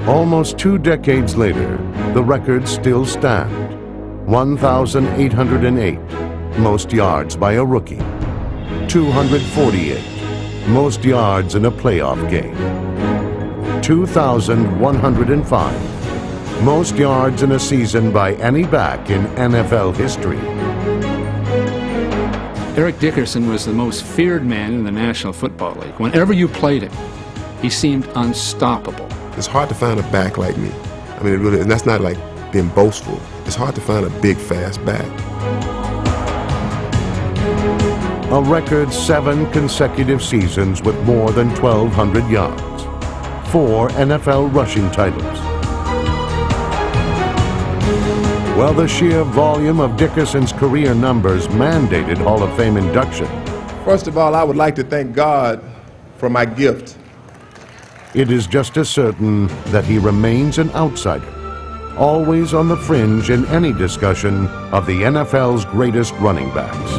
Almost 2 decades later, the records still stand. 1,808, most yards by a rookie. 248, most yards in a playoff game. 2,105, most yards in a season by any back in NFL history. Eric Dickerson was the most feared man in the National Football League. Whenever you played him, he seemed unstoppable. It's hard to find a back like me. I mean, it really, and that's not like being boastful. It's hard to find a big, fast back. A record 7 consecutive seasons with more than 1,200 yards. 4 NFL rushing titles. Well, the sheer volume of Dickerson's career numbers mandated Hall of Fame induction. First of all, I would like to thank God for my gift. It is just as certain that he remains an outsider, always on the fringe in any discussion of the NFL's greatest running backs.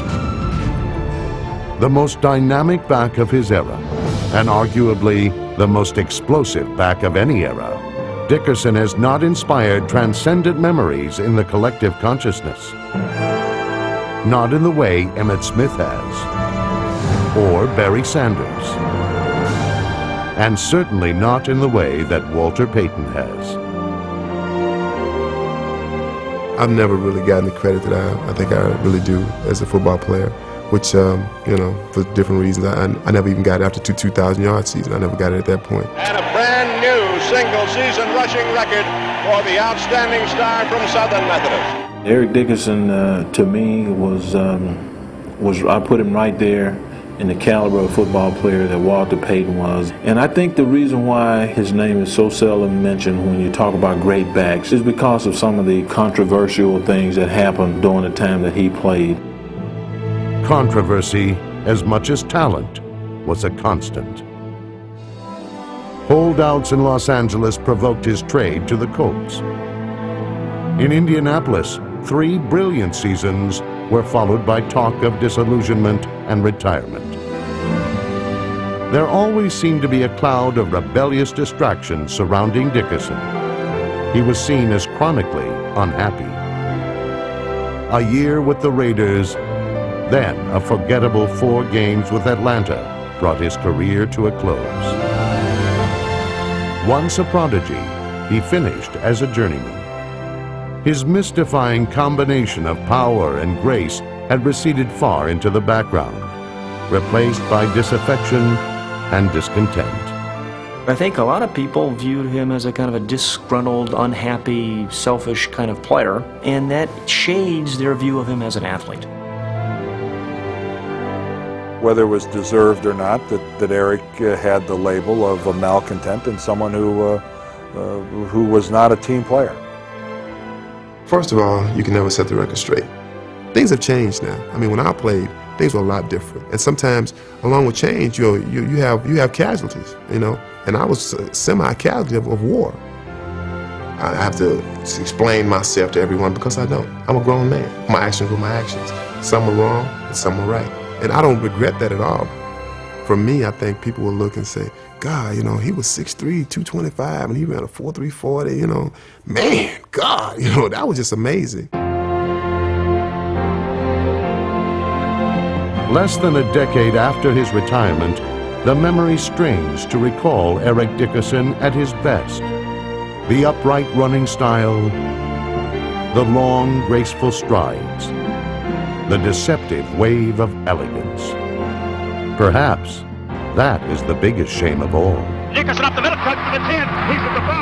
The most dynamic back of his era, and arguably the most explosive back of any era, Dickerson has not inspired transcendent memories in the collective consciousness. Not in the way Emmitt Smith has, or Barry Sanders, and certainly not in the way that Walter Payton has. I've never really gotten the credit that I think I really do as a football player, which, you know, for different reasons. I never even got it after 2,000-yard season. I never got it at that point. And a brand new single-season rushing record for the outstanding star from Southern Methodist. Eric Dickerson, to me, was I put him right there in the caliber of football player that Walter Payton was. And I think the reason why his name is so seldom mentioned when you talk about great backs is because of some of the controversial things that happened during the time that he played. Controversy, as much as talent, was a constant. Holdouts in Los Angeles provoked his trade to the Colts. In Indianapolis, 3 brilliant seasons were followed by talk of disillusionment and retirement. There always seemed to be a cloud of rebellious distractions surrounding Dickerson. He was seen as chronically unhappy. A year with the Raiders, then a forgettable 4 games with Atlanta brought his career to a close. Once a prodigy, he finished as a journeyman. His mystifying combination of power and grace had receded far into the background, replaced by disaffection and discontent. I think a lot of people viewed him as a kind of a disgruntled, unhappy, selfish kind of player, and that shades their view of him as an athlete. Whether it was deserved or not, that Eric had the label of a malcontent and someone who was not a team player. First of all, you can never set the record straight. Things have changed now. I mean, when I played, things were a lot different. And sometimes, along with change, you have casualties, you know. And I was a semi-casualty of war. I have to explain myself to everyone because I don't. I'm a grown man. My actions were my actions. Some were wrong and some were right. And I don't regret that at all. For me, I think people will look and say, God, you know, he was 6'3", 225, and he ran a 4.3 40, you know. Man, God, you know, that was just amazing. Less than a decade after his retirement, the memory strains to recall Eric Dickerson at his best. The upright running style, the long, graceful strides, the deceptive wave of elegance. Perhaps that is the biggest shame of all. Dickerson up the middle, cut to the 10, he's at the 5.